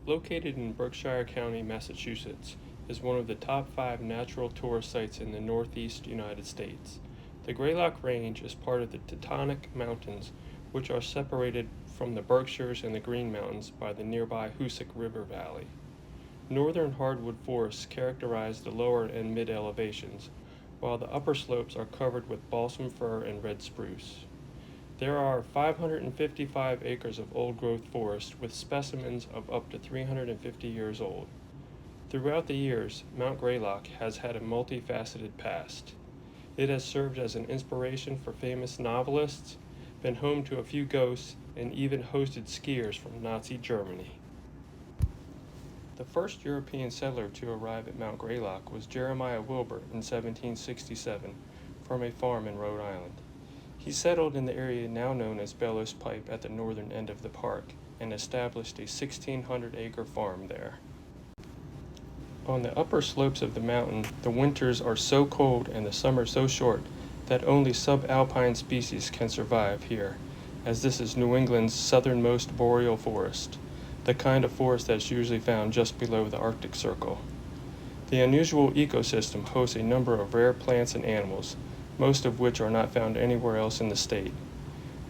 Located in Berkshire County, Massachusetts, is one of the top 5 natural tourist sites in the northeast United States. The Greylock Range is part of the Teutonic Mountains, which are separated from the Berkshires and the Green Mountains by the nearby Hoosick River Valley. Northern hardwood forests characterize the lower and mid-elevations, while the upper slopes are covered with balsam fir and red spruce. There are 555 acres of old-growth forest with specimens of up to 350 years old. Throughout the years, Mount Greylock has had a multifaceted past. It has served as an inspiration for famous novelists, been home to a few ghosts, and even hosted skiers from Nazi Germany. The first European settler to arrive at Mount Greylock was Jeremiah Wilbur in 1767 from a farm in Rhode Island. He settled in the area now known as Bellows Pipe at the northern end of the park and established a 1,600-acre farm there. On the upper slopes of the mountain, the winters are so cold and the summers so short that only subalpine species can survive here, as this is New England's southernmost boreal forest, the kind of forest that's usually found just below the Arctic Circle. The unusual ecosystem hosts a number of rare plants and animals, most of which are not found anywhere else in the state.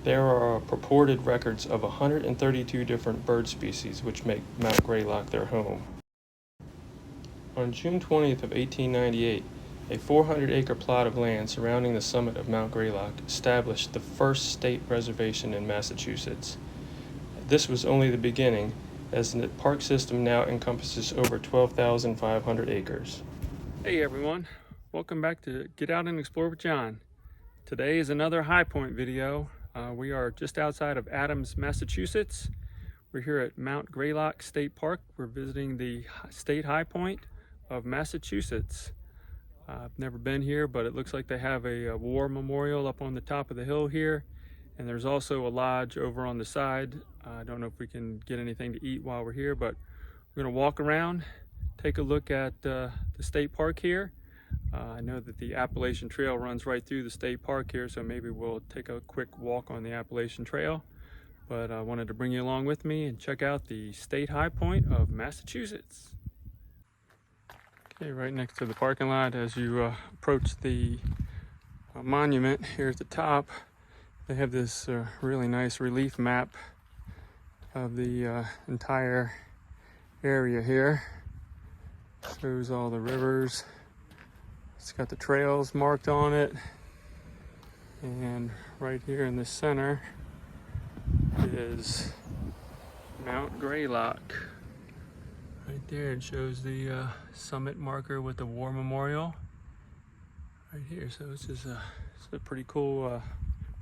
There are purported records of 132 different bird species which make Mount Greylock their home. On June 20th of 1898, a 400-acre plot of land surrounding the summit of Mount Greylock established the first state reservation in Massachusetts. This was only the beginning, as the park system now encompasses over 12,500 acres. Hey everyone, welcome back to Get Out and Explore with John. Today is another high point video. We are just outside of Adams, Massachusetts. We're here at Mount Greylock State Park. We're visiting the state high point of Massachusetts. I've never been here, but it looks like they have a war memorial up on the top of the hill here. And there's also a lodge over on the side. I don't know if we can get anything to eat while we're here, but we're gonna walk around, take a look at the state park here. I know that the Appalachian Trail runs right through the state park here, so maybe we'll take a quick walk on the Appalachian Trail. But I wanted to bring you along with me and check out the state high point of Massachusetts. Okay, right next to the parking lot, as you approach the monument here at the top, they have this really nice relief map of the entire area here. Shows all the rivers. It's got the trails marked on it. And right here in the center is Mount Greylock. Right there it shows the summit marker with the war memorial. Right here, so it's a pretty cool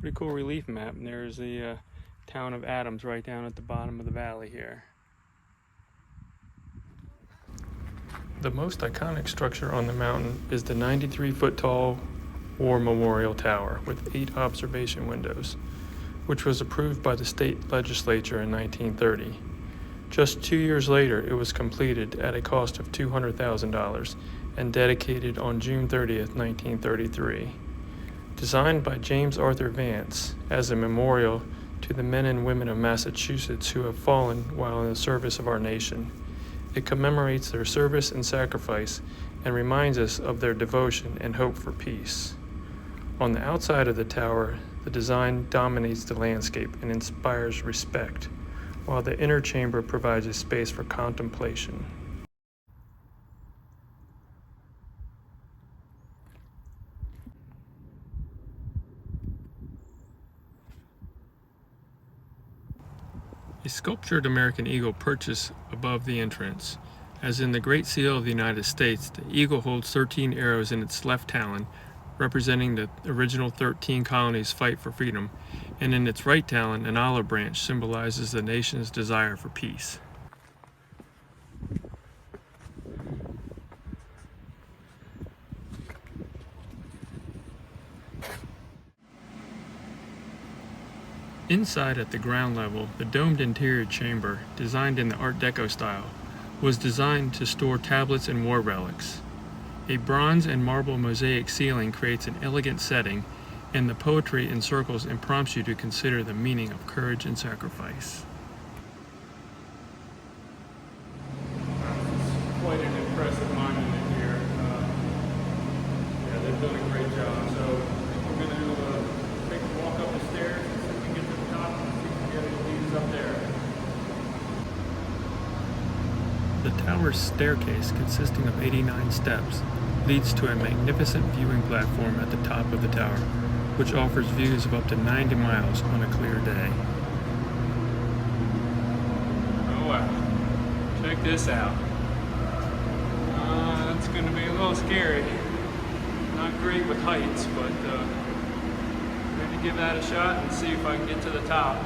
relief map. And there's the town of Adams right down at the bottom of the valley here. The most iconic structure on the mountain is the 93-foot tall War Memorial Tower with 8 observation windows, which was approved by the state legislature in 1930. Just 2 years later, it was completed at a cost of $200,000 and dedicated on June 30th, 1933. Designed by James Arthur Vance as a memorial to the men and women of Massachusetts who have fallen while in the service of our nation. It commemorates their service and sacrifice and reminds us of their devotion and hope for peace. On the outside of the tower, the design dominates the landscape and inspires respect, while the inner chamber provides a space for contemplation. A sculptured American eagle perches above the entrance. As in the Great Seal of the United States, the eagle holds 13 arrows in its left talon, representing the original 13 colonies' fight for freedom, and in its right talon, an olive branch symbolizes the nation's desire for peace. Inside at the ground level, the domed interior chamber, designed in the Art Deco style, was designed to store tablets and war relics. A bronze and marble mosaic ceiling creates an elegant setting, and the poetry in circles and prompts you to consider the meaning of courage and sacrifice. tower's staircase, consisting of 89 steps, leads to a magnificent viewing platform at the top of the tower, which offers views of up to 90 miles on a clear day. Oh wow, check this out. It's going to be a little scary. Not great with heights, but maybe give that a shot and see if I can get to the top.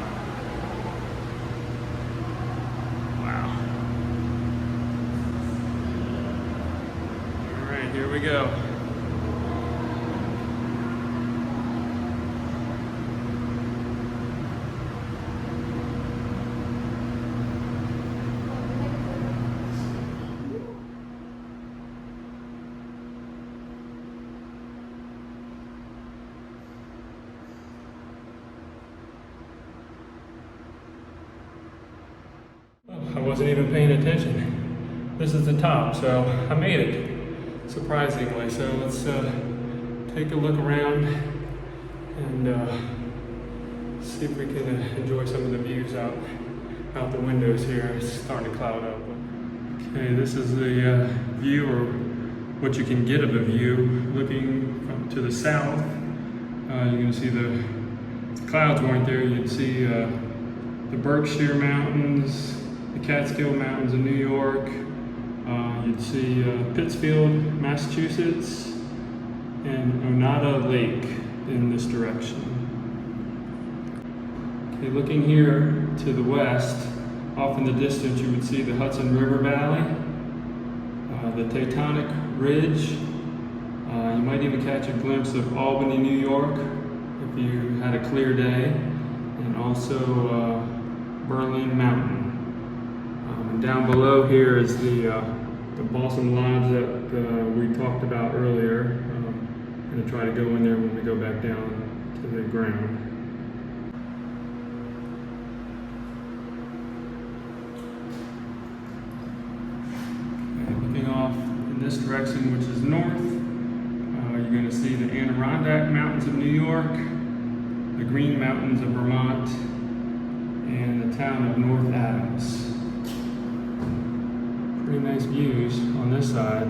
Wow. Alright, here we go. I wasn't even paying attention. This is the top, so I made it, surprisingly. So let's take a look around and see if we can enjoy some of the views out the windows here. It's starting to cloud up. Okay, this is the view, or what you can get of a view, looking to the south. You can see the clouds weren't there. You'd see the Berkshire Mountains, the Catskill Mountains in New York. You'd see Pittsfield, Massachusetts, and Oneida Lake in this direction. Okay, looking here to the west, off in the distance, you would see the Hudson River Valley, the Teutonic Ridge. You might even catch a glimpse of Albany, New York, if you had a clear day, and also Berlin Mountain. And down below here is the Balsam Lodge that we talked about earlier. I'm going to try to go in there when we go back down to the ground. Okay, looking off in this direction, which is north, you're going to see the Adirondack Mountains of New York, the Green Mountains of Vermont, and the town of North Adams. Pretty nice views on this side.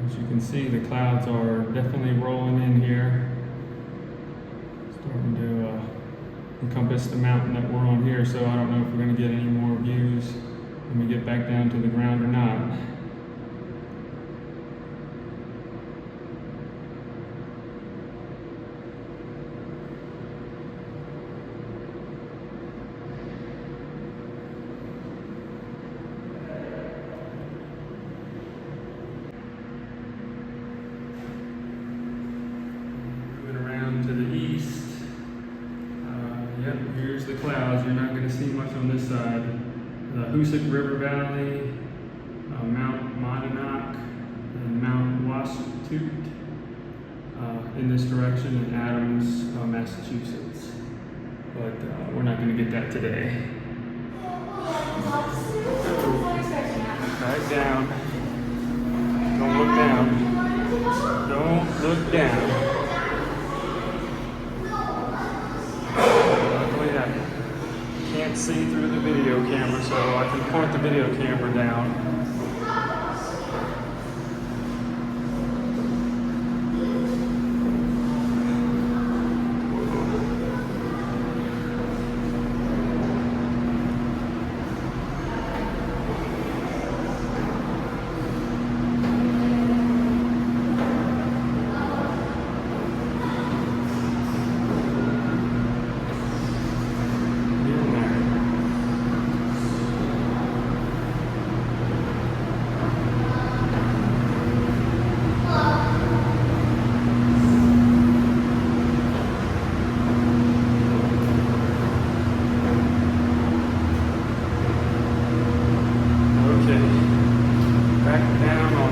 As you can see, the clouds are definitely rolling in here, starting to encompass the mountain that we're on here, so I don't know if we're going to get any more views when we get back down to the ground or not. To the east, here's the clouds. You're not going to see much on this side. The Hoosick River Valley, Mount Monadnock, and Mount Wasatute in this direction, in Adams, Massachusetts. But we're not going to get that today. Back down. Don't look down. Don't look down. Can't see through the video camera, so I can point the video camera down.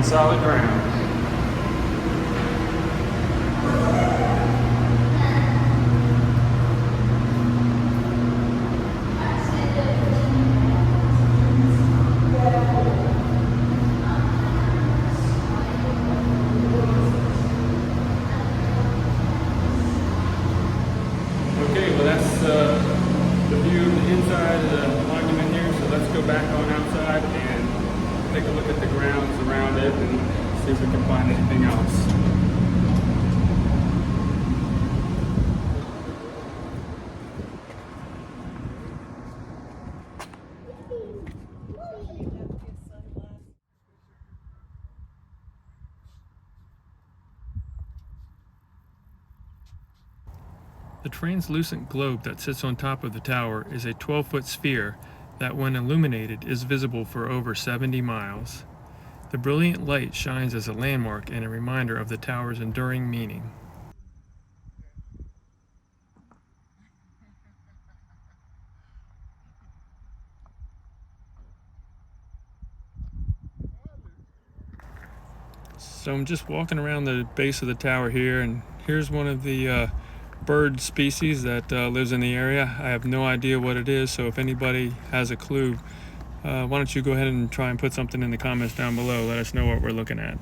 Solid ground. log them in here, so let's go back on outside and take a look at the grounds around it and see if we can find anything else. The translucent globe that sits on top of the tower is a 12-foot sphere that, when illuminated, is visible for over 70 miles. The brilliant light shines as a landmark and a reminder of the tower's enduring meaning. So I'm just walking around the base of the tower here, and here's one of the bird species that lives in the area. I have no idea what it is, so if anybody has a clue, why don't you go ahead and try and put something in the comments down below. Let us know what we're looking at.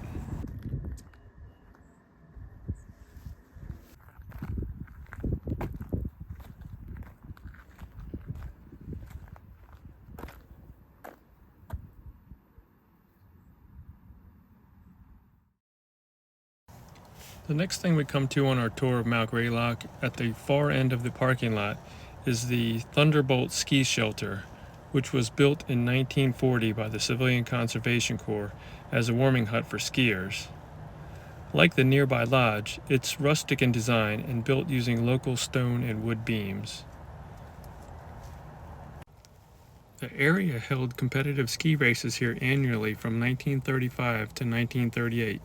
The next thing we come to on our tour of Mount Greylock, at the far end of the parking lot, is the Thunderbolt ski shelter, which was built in 1940 by the Civilian Conservation Corps as a warming hut for skiers. Like the nearby lodge, it's rustic in design and built using local stone and wood beams. The area held competitive ski races here annually from 1935 to 1938.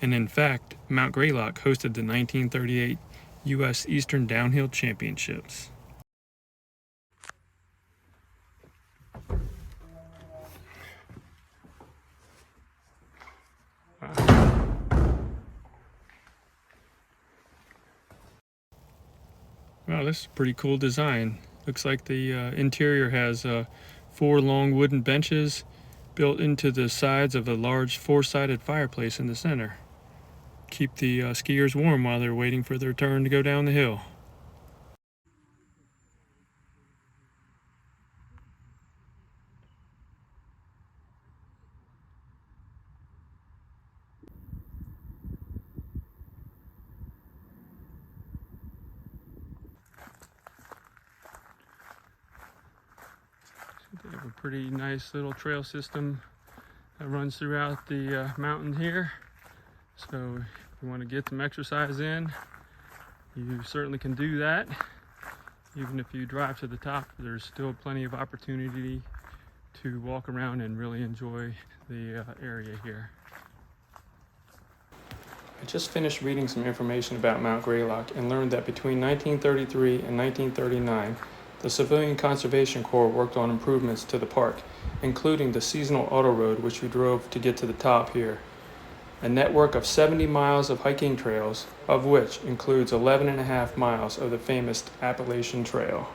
And in fact, Mount Greylock hosted the 1938 U.S. Eastern Downhill Championships. Wow, this is a pretty cool design. Looks like the interior has 4 long wooden benches built into the sides of a large 4-sided fireplace in the center. Keep the skiers warm while they're waiting for their turn to go down the hill. They have a pretty nice little trail system that runs throughout the mountain here. So if you want to get some exercise in, you certainly can do that. Even if you drive to the top, there's still plenty of opportunity to walk around and really enjoy the area here. I just finished reading some information about Mount Greylock and learned that between 1933 and 1939, the Civilian Conservation Corps worked on improvements to the park, including the seasonal auto road which we drove to get to the top here. A network of 70 miles of hiking trails, of which includes 11.5 miles of the famous Appalachian Trail.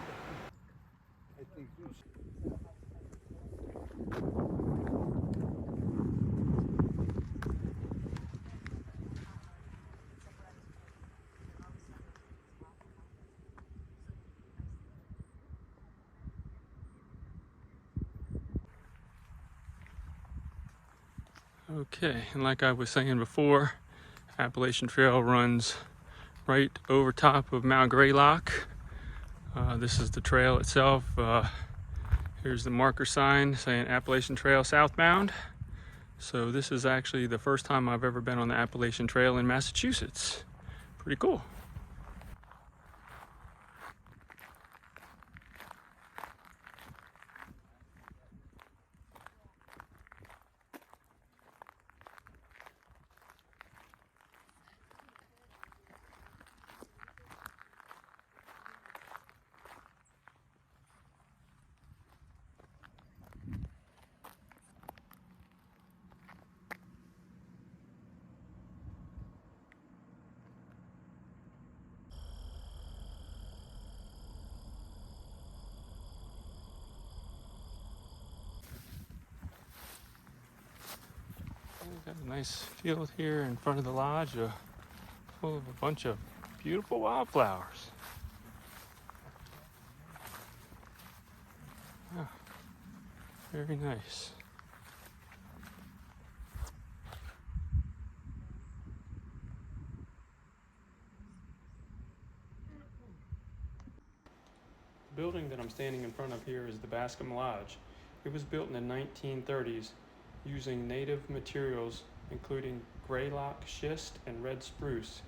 Okay, and like I was saying before, Appalachian Trail runs right over top of Mount Greylock. This is the trail itself. Here's the marker sign saying Appalachian Trail southbound. So this is actually the first time I've ever been on the Appalachian Trail in Massachusetts. Pretty cool. Got a nice field here in front of the lodge, full of a bunch of beautiful wildflowers. Oh, very nice. The building that I'm standing in front of here is the Bascom Lodge. It was built in the 1930s using native materials including Greylock schist and red spruce,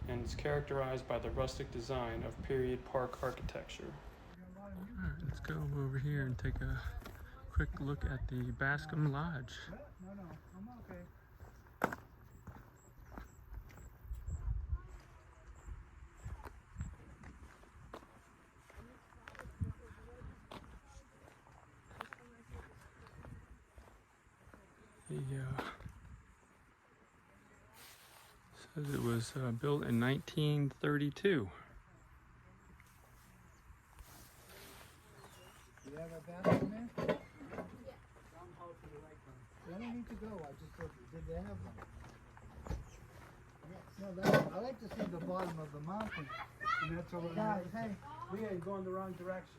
and it's characterized by the rustic design of period park architecture. Alright, let's go over here and take a quick look at the Bascom Lodge. No, I'm okay. Says it was built in 1932. You have a bathroom there? Yeah. I don't need to go. I just thought, did they have one? No, I like to see the bottom of the mountain. And that's all. Guys, hey, we are going the wrong direction.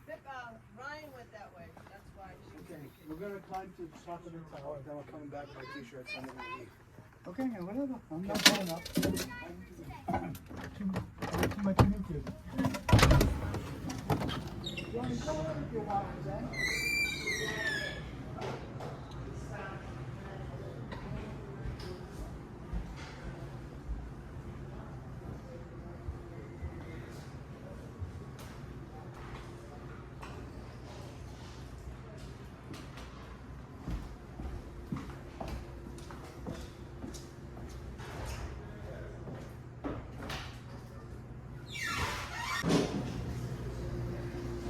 Ryan went that way. That's why. Okay, we're gonna climb to the top of the tower. Then we're coming back with my t-shirts and then we'll leave. Okay, whatever. I'm not going up. Too much to do. You want to go over if you want, Zach?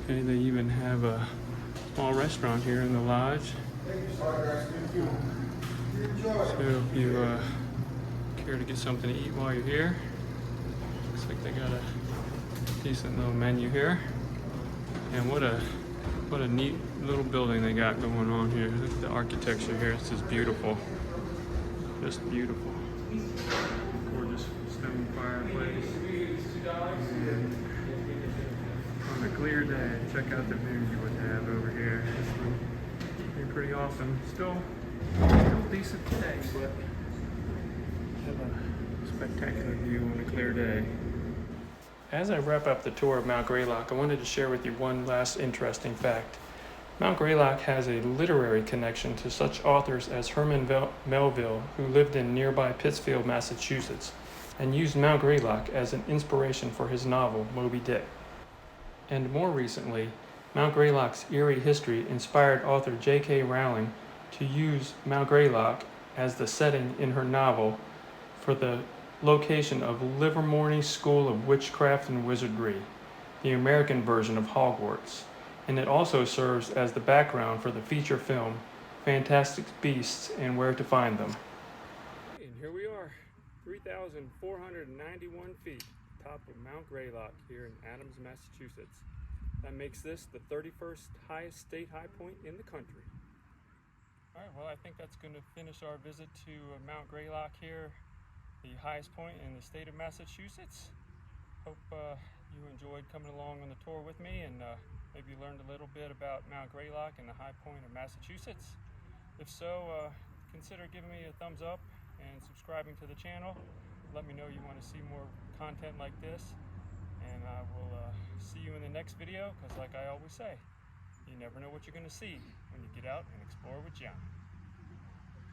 Okay, they even have a small restaurant here in the lodge. So if you care to get something to eat while you're here, looks like they got a decent little menu here. And what a neat little building they got going on here. Look at the architecture here. It's just beautiful. Just beautiful. Gorgeous stone fireplace. And on a clear day, check out the views you would have over here. This would be pretty awesome. Still decent today, but have a spectacular view on a clear day. As I wrap up the tour of Mount Greylock, I wanted to share with you one last interesting fact. Mount Greylock has a literary connection to such authors as Herman Melville, who lived in nearby Pittsfield, Massachusetts, and used Mount Greylock as an inspiration for his novel, Moby Dick. And more recently, Mount Greylock's eerie history inspired author J.K. Rowling to use Mount Greylock as the setting in her novel for the location of Livermore School of Witchcraft and Wizardry, the American version of Hogwarts, and it also serves as the background for the feature film Fantastic Beasts and Where to Find Them. And here we are, 3,491 feet. Top of Mount Greylock here in Adams, Massachusetts. That makes this the 31st highest state high point in the country. All right, well, I think that's going to finish our visit to Mount Greylock here, the highest point in the state of Massachusetts. Hope you enjoyed coming along on the tour with me and maybe learned a little bit about Mount Greylock and the high point of Massachusetts. If so, consider giving me a thumbs up and subscribing to the channel. Let me know you want to see more content like this, and I will see you in the next video, because like I always say, you never know what you're going to see when you get out and explore with John.